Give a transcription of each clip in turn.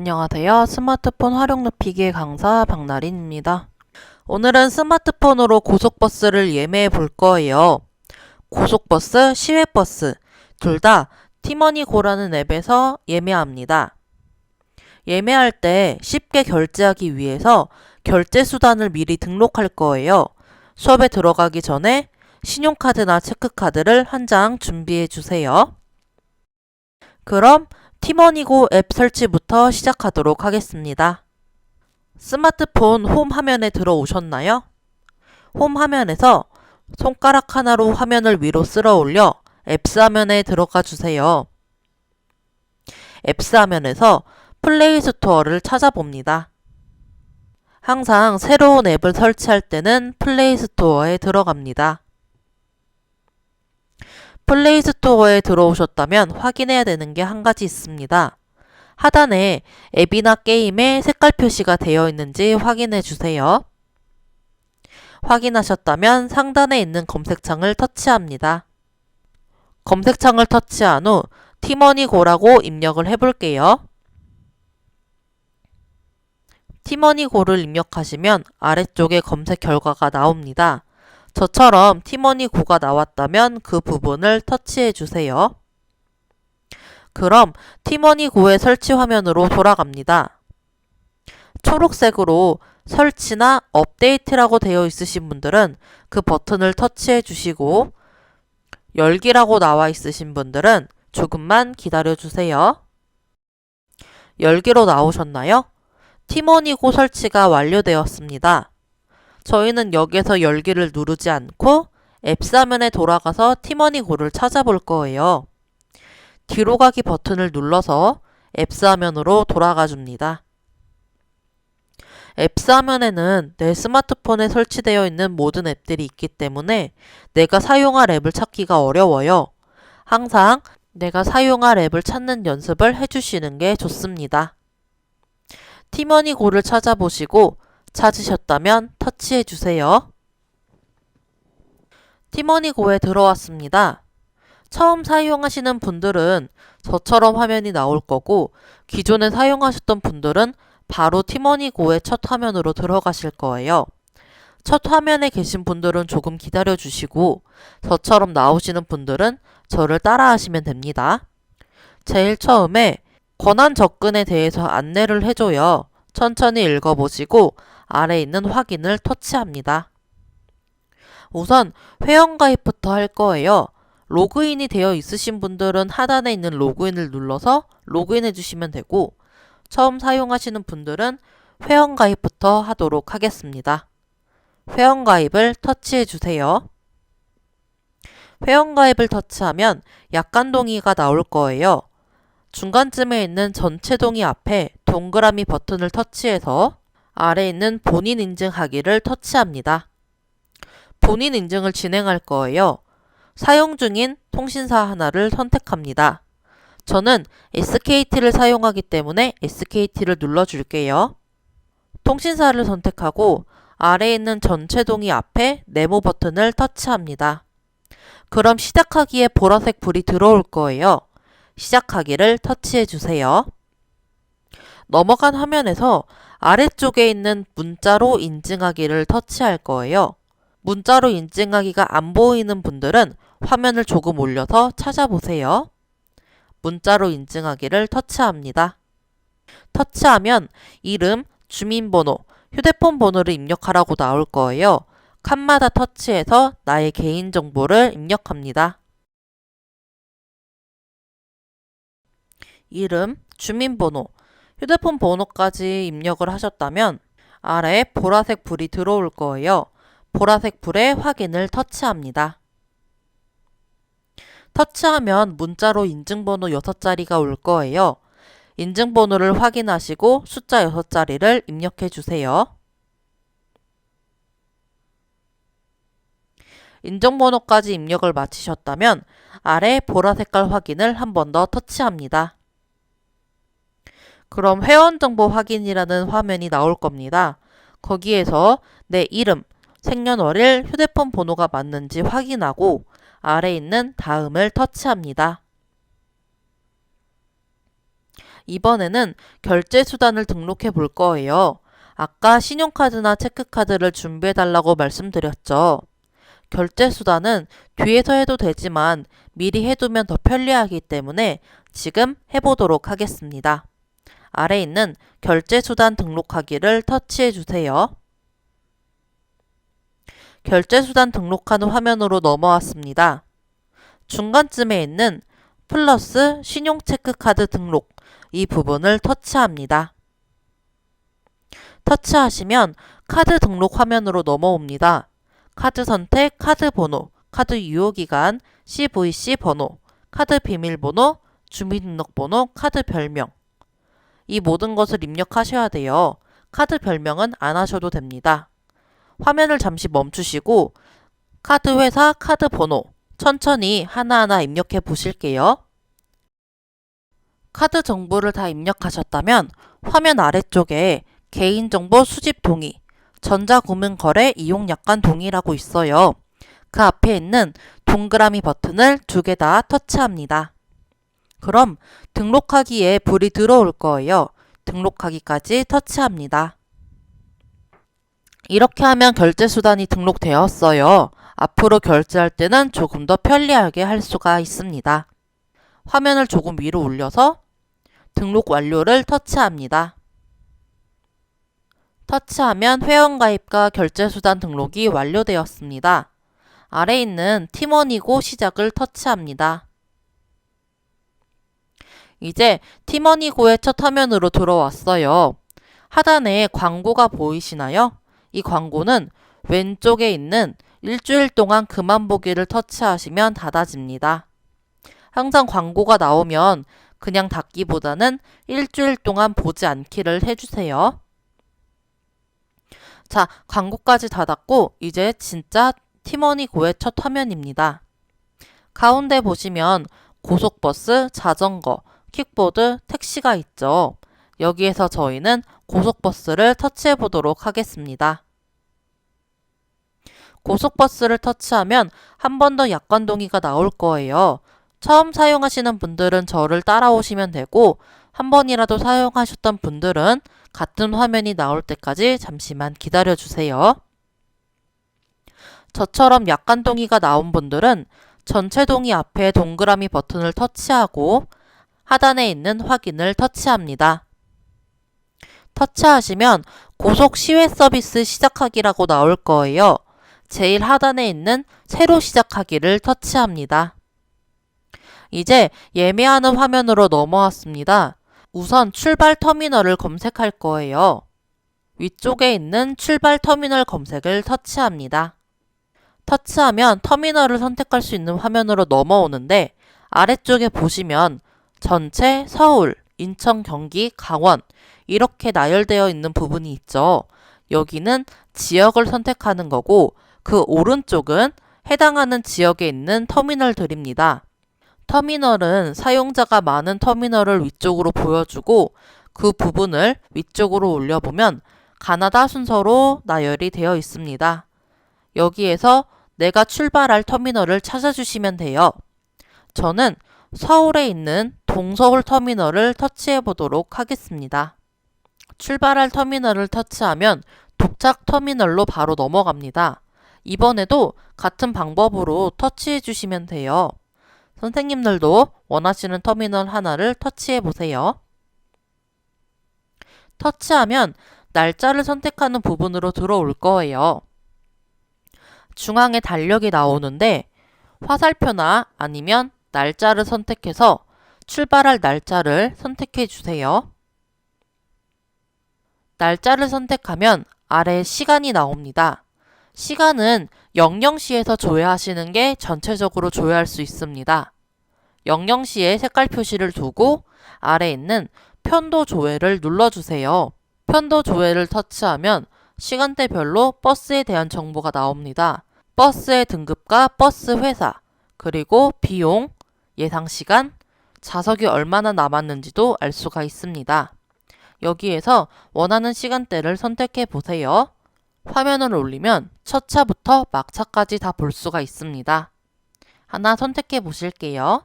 안녕하세요. 스마트폰 활용 높이기 강사 박나린입니다. 오늘은 스마트폰으로 고속버스를 예매해 볼 거예요. 고속버스, 시외버스 둘 다 티머니고라는 앱에서 예매합니다. 예매할 때 쉽게 결제하기 위해서 결제 수단을 미리 등록할 거예요. 수업에 들어가기 전에 신용카드나 체크카드를 한 장 준비해 주세요. 그럼 티머니고 앱 설치부터 시작하도록 하겠습니다. 스마트폰 홈 화면에 들어오셨나요? 홈 화면에서 손가락 하나로 화면을 위로 쓸어 올려 앱스 화면에 들어가 주세요. 앱스 화면에서 플레이 스토어를 찾아봅니다. 항상 새로운 앱을 설치할 때는 플레이 스토어에 들어갑니다. 플레이 스토어에 들어오셨다면 확인해야 되는 게 한 가지 있습니다. 하단에 앱이나 게임에 색깔 표시가 되어 있는지 확인해 주세요. 확인하셨다면 상단에 있는 검색창을 터치합니다. 검색창을 터치한 후 티머니고라고 입력을 해볼게요. 티머니고를 입력하시면 아래쪽에 검색 결과가 나옵니다. 저처럼 티머니고가 나왔다면 그 부분을 터치해 주세요. 그럼 티머니고의 설치 화면으로 돌아갑니다. 초록색으로 설치나 업데이트라고 되어 있으신 분들은 그 버튼을 터치해 주시고 열기라고 나와 있으신 분들은 조금만 기다려 주세요. 열기로 나오셨나요? 티머니고 설치가 완료되었습니다. 저희는 여기에서 열기를 누르지 않고 앱스 화면에 돌아가서 티머니고를 찾아볼 거예요. 뒤로 가기 버튼을 눌러서 앱스 화면으로 돌아가 줍니다. 앱스 화면에는 내 스마트폰에 설치되어 있는 모든 앱들이 있기 때문에 내가 사용할 앱을 찾기가 어려워요. 항상 내가 사용할 앱을 찾는 연습을 해주시는 게 좋습니다. 티머니고를 찾아보시고 찾으셨다면 터치해 주세요. 티머니고에 들어왔습니다. 처음 사용하시는 분들은 저처럼 화면이 나올 거고 기존에 사용하셨던 분들은 바로 티머니고의 첫 화면으로 들어가실 거예요. 첫 화면에 계신 분들은 조금 기다려 주시고 저처럼 나오시는 분들은 저를 따라 하시면 됩니다. 제일 처음에 권한 접근에 대해서 안내를 해줘요. 천천히 읽어보시고 아래에 있는 확인을 터치합니다. 우선 회원가입부터 할 거예요. 로그인이 되어 있으신 분들은 하단에 있는 로그인을 눌러서 로그인해 주시면 되고 처음 사용하시는 분들은 회원가입부터 하도록 하겠습니다. 회원가입을 터치해 주세요. 회원가입을 터치하면 약간 동의가 나올 거예요. 중간쯤에 있는 전체 동의 앞에 동그라미 버튼을 터치해서 아래에 있는 본인 인증하기를 터치합니다. 본인 인증을 진행할 거예요. 사용 중인 통신사 하나를 선택합니다. 저는 SKT를 사용하기 때문에 SKT를 눌러줄게요. 통신사를 선택하고 아래에 있는 전체 동의 앞에 네모 버튼을 터치합니다. 그럼 시작하기에 보라색 불이 들어올 거예요. 시작하기를 터치해 주세요. 넘어간 화면에서 아래쪽에 있는 문자로 인증하기를 터치할 거예요. 문자로 인증하기가 안 보이는 분들은 화면을 조금 올려서 찾아보세요. 문자로 인증하기를 터치합니다. 터치하면 이름, 주민번호, 휴대폰 번호를 입력하라고 나올 거예요. 칸마다 터치해서 나의 개인정보를 입력합니다. 이름, 주민번호, 휴대폰 번호까지 입력을 하셨다면 아래에 보라색 불이 들어올 거예요. 보라색 불에 확인을 터치합니다. 터치하면 문자로 인증번호 6자리가 올 거예요. 인증번호를 확인하시고 숫자 6자리를 입력해 주세요. 인증번호까지 입력을 마치셨다면 아래 보라색깔 확인을 한 번 더 터치합니다. 그럼 회원정보 확인이라는 화면이 나올 겁니다. 거기에서 내 이름, 생년월일, 휴대폰 번호가 맞는지 확인하고 아래에 있는 다음을 터치합니다. 이번에는 결제 수단을 등록해 볼 거예요. 아까 신용카드나 체크카드를 준비해 달라고 말씀드렸죠. 결제 수단은 뒤에서 해도 되지만 미리 해두면 더 편리하기 때문에 지금 해보도록 하겠습니다. 아래 있는 결제 수단 등록하기를 터치해 주세요. 결제 수단 등록하는 화면으로 넘어왔습니다. 중간쯤에 있는 플러스 신용체크카드 등록 이 부분을 터치합니다. 터치하시면 카드 등록 화면으로 넘어옵니다. 카드 선택, 카드 번호, 카드 유효기간, CVC 번호, 카드 비밀번호, 주민등록번호, 카드 별명 이 모든 것을 입력하셔야 돼요. 카드 별명은 안 하셔도 됩니다. 화면을 잠시 멈추시고 카드 회사, 카드 번호 천천히 하나하나 입력해 보실게요. 카드 정보를 다 입력하셨다면 화면 아래쪽에 개인정보 수집 동의, 전자금융거래 이용약관 동의라고 있어요. 그 앞에 있는 동그라미 버튼을 두 개 다 터치합니다. 그럼 등록하기에 불이 들어올 거예요. 등록하기까지 터치합니다. 이렇게 하면 결제 수단이 등록되었어요. 앞으로 결제할 때는 조금 더 편리하게 할 수가 있습니다. 화면을 조금 위로 올려서 등록 완료를 터치합니다. 터치하면 회원가입과 결제수단 등록이 완료되었습니다. 아래 있는 티머니고 시작을 터치합니다. 이제 티머니고의 첫 화면으로 들어왔어요. 하단에 광고가 보이시나요? 이 광고는 왼쪽에 있는 일주일 동안 그만 보기를 터치하시면 닫아집니다. 항상 광고가 나오면 그냥 닫기보다는 일주일 동안 보지 않기를 해주세요. 자, 광고까지 닫았고 이제 진짜 티머니고의 첫 화면입니다. 가운데 보시면 고속버스, 자전거, 킥보드, 택시가 있죠. 여기에서 저희는 고속버스를 터치해 보도록 하겠습니다. 고속버스를 터치하면 한 번 더 약관 동의가 나올 거예요. 처음 사용하시는 분들은 저를 따라오시면 되고 한 번이라도 사용하셨던 분들은 같은 화면이 나올 때까지 잠시만 기다려 주세요. 저처럼 약관 동의가 나온 분들은 전체 동의 앞에 동그라미 버튼을 터치하고 하단에 있는 확인을 터치합니다. 터치하시면 고속 시외 서비스 시작하기라고 나올 거예요. 제일 하단에 있는 새로 시작하기를 터치합니다. 이제 예매하는 화면으로 넘어왔습니다. 우선 출발 터미널을 검색할 거예요. 위쪽에 있는 출발 터미널 검색을 터치합니다. 터치하면 터미널을 선택할 수 있는 화면으로 넘어오는데 아래쪽에 보시면 전체, 서울, 인천, 경기, 강원 이렇게 나열되어 있는 부분이 있죠. 여기는 지역을 선택하는 거고 그 오른쪽은 해당하는 지역에 있는 터미널들입니다. 터미널은 사용자가 많은 터미널을 위쪽으로 보여주고 그 부분을 위쪽으로 올려보면 가나다 순서로 나열이 되어 있습니다. 여기에서 내가 출발할 터미널을 찾아주시면 돼요. 저는 서울에 있는 동서울 터미널을 터치해 보도록 하겠습니다. 출발할 터미널을 터치하면 도착 터미널로 바로 넘어갑니다. 이번에도 같은 방법으로 터치해 주시면 돼요. 선생님들도 원하시는 터미널 하나를 터치해 보세요. 터치하면 날짜를 선택하는 부분으로 들어올 거예요. 중앙에 달력이 나오는데 화살표나 아니면 날짜를 선택해서 출발할 날짜를 선택해 주세요. 날짜를 선택하면 아래 시간이 나옵니다. 시간은 00시에서 조회하시는 게 전체적으로 조회할 수 있습니다. 00시에 색깔 표시를 두고 아래 있는 편도 조회를 눌러주세요. 편도 조회를 터치하면 시간대별로 버스에 대한 정보가 나옵니다. 버스의 등급과 버스 회사, 그리고 비용, 예상 시간, 좌석이 얼마나 남았는지도 알 수가 있습니다. 여기에서 원하는 시간대를 선택해 보세요. 화면을 올리면 첫 차부터 막차까지 다 볼 수가 있습니다. 하나 선택해 보실게요.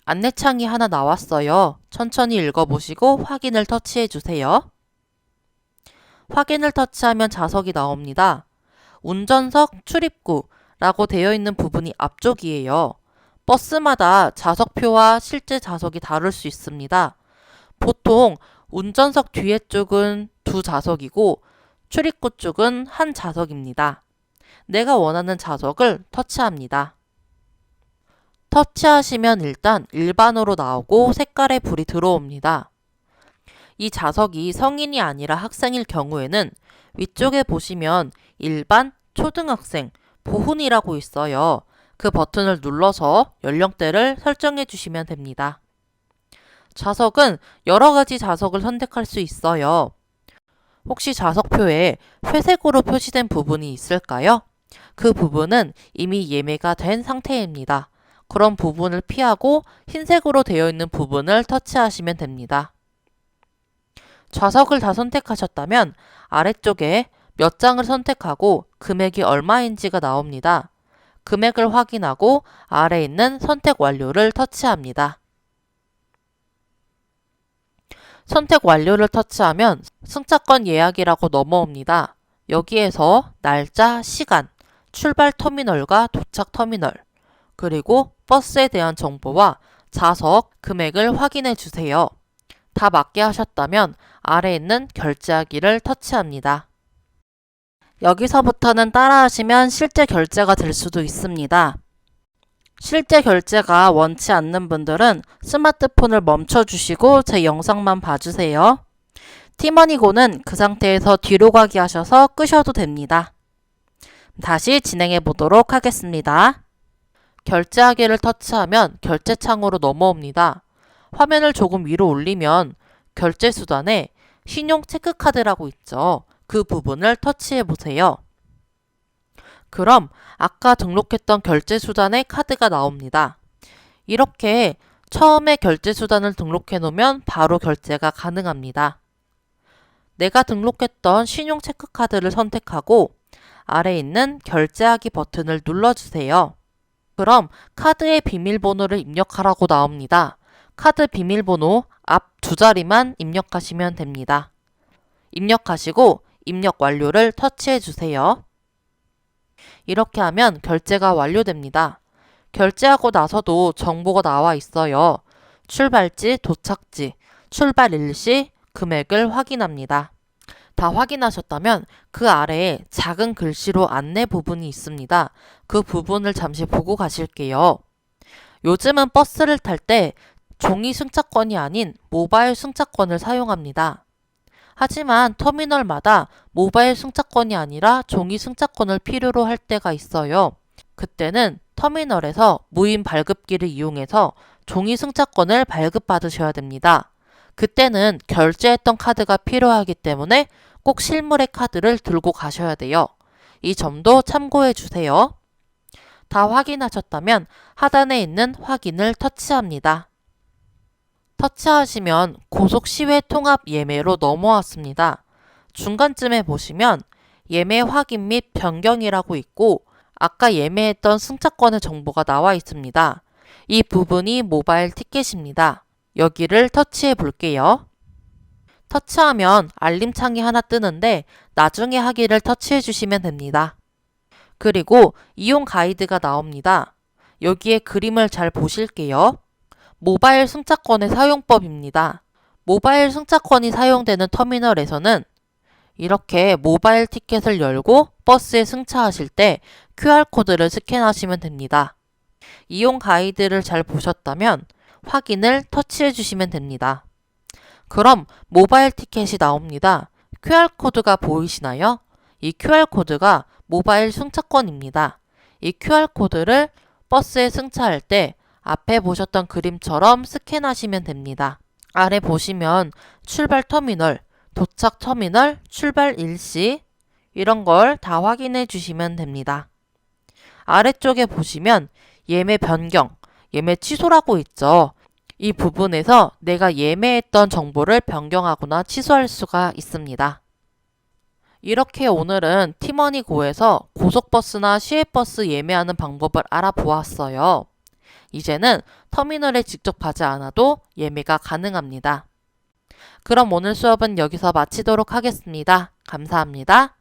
안내창이 하나 나왔어요. 천천히 읽어보시고 확인을 터치해 주세요. 확인을 터치하면 좌석이 나옵니다. 운전석 출입구라고 되어 있는 부분이 앞쪽이에요. 버스마다 좌석표와 실제 좌석이 다를 수 있습니다. 보통 운전석 뒤에 쪽은 2좌석이고 출입구 쪽은 1좌석입니다. 내가 원하는 좌석을 터치합니다. 터치하시면 일단 일반으로 나오고 색깔의 불이 들어옵니다. 이 좌석이 성인이 아니라 학생일 경우에는 위쪽에 보시면 일반, 초등학생, 보훈이라고 있어요. 그 버튼을 눌러서 연령대를 설정해 주시면 됩니다. 좌석은 여러 가지 좌석을 선택할 수 있어요. 혹시 좌석표에 회색으로 표시된 부분이 있을까요? 그 부분은 이미 예매가 된 상태입니다. 그런 부분을 피하고 흰색으로 되어 있는 부분을 터치하시면 됩니다. 좌석을 다 선택하셨다면 아래쪽에 몇 장을 선택하고 금액이 얼마인지가 나옵니다. 금액을 확인하고 아래에 있는 선택 완료를 터치합니다. 선택 완료를 터치하면 승차권 예약이라고 넘어옵니다. 여기에서 날짜, 시간, 출발 터미널과 도착 터미널, 그리고 버스에 대한 정보와 좌석, 금액을 확인해 주세요. 다 맞게 하셨다면 아래에 있는 결제하기를 터치합니다. 여기서부터는 따라하시면 실제 결제가 될 수도 있습니다. 실제 결제가 원치 않는 분들은 스마트폰을 멈춰주시고 제 영상만 봐주세요. 티머니고는 그 상태에서 뒤로 가기 하셔서 끄셔도 됩니다. 다시 진행해 보도록 하겠습니다. 결제하기를 터치하면 결제 창으로 넘어옵니다. 화면을 조금 위로 올리면 결제 수단에 신용 체크카드라고 있죠. 그 부분을 터치해 보세요. 그럼 아까 등록했던 결제 수단의 카드가 나옵니다. 이렇게 처음에 결제 수단을 등록해 놓으면 바로 결제가 가능합니다. 내가 등록했던 신용 체크카드를 선택하고 아래에 있는 결제하기 버튼을 눌러주세요. 그럼 카드의 비밀번호를 입력하라고 나옵니다. 카드 비밀번호 앞 2자리만 입력하시면 됩니다. 입력하시고 입력 완료를 터치해 주세요. 이렇게 하면 결제가 완료됩니다. 결제하고 나서도 정보가 나와 있어요. 출발지, 도착지, 출발 일시, 금액을 확인합니다. 다 확인하셨다면 그 아래에 작은 글씨로 안내 부분이 있습니다. 그 부분을 잠시 보고 가실게요. 요즘은 버스를 탈 때 종이 승차권이 아닌 모바일 승차권을 사용합니다. 하지만 터미널마다 모바일 승차권이 아니라 종이 승차권을 필요로 할 때가 있어요. 그때는 터미널에서 무인 발급기를 이용해서 종이 승차권을 발급받으셔야 됩니다. 그때는 결제했던 카드가 필요하기 때문에 꼭 실물의 카드를 들고 가셔야 돼요. 이 점도 참고해 주세요. 다 확인하셨다면 하단에 있는 확인을 터치합니다. 터치하시면 고속시외 통합 예매로 넘어왔습니다. 중간쯤에 보시면 예매 확인 및 변경이라고 있고 아까 예매했던 승차권의 정보가 나와 있습니다. 이 부분이 모바일 티켓입니다. 여기를 터치해 볼게요. 터치하면 알림창이 하나 뜨는데 나중에 하기를 터치해 주시면 됩니다. 그리고 이용 가이드가 나옵니다. 여기에 그림을 잘 보실게요. 모바일 승차권의 사용법입니다. 모바일 승차권이 사용되는 터미널에서는 이렇게 모바일 티켓을 열고 버스에 승차하실 때 QR코드를 스캔하시면 됩니다. 이용 가이드를 잘 보셨다면 확인을 터치해 주시면 됩니다. 그럼 모바일 티켓이 나옵니다. QR코드가 보이시나요? 이 QR코드가 모바일 승차권입니다. 이 QR코드를 버스에 승차할 때 앞에 보셨던 그림처럼 스캔하시면 됩니다. 아래 보시면 출발 터미널, 도착 터미널, 출발 일시 이런 걸 다 확인해 주시면 됩니다. 아래쪽에 보시면 예매 변경, 예매 취소라고 있죠. 이 부분에서 내가 예매했던 정보를 변경하거나 취소할 수가 있습니다. 이렇게 오늘은 티머니고에서 고속버스나 시외버스 예매하는 방법을 알아보았어요. 이제는 터미널에 직접 가지 않아도 예매가 가능합니다. 그럼 오늘 수업은 여기서 마치도록 하겠습니다. 감사합니다.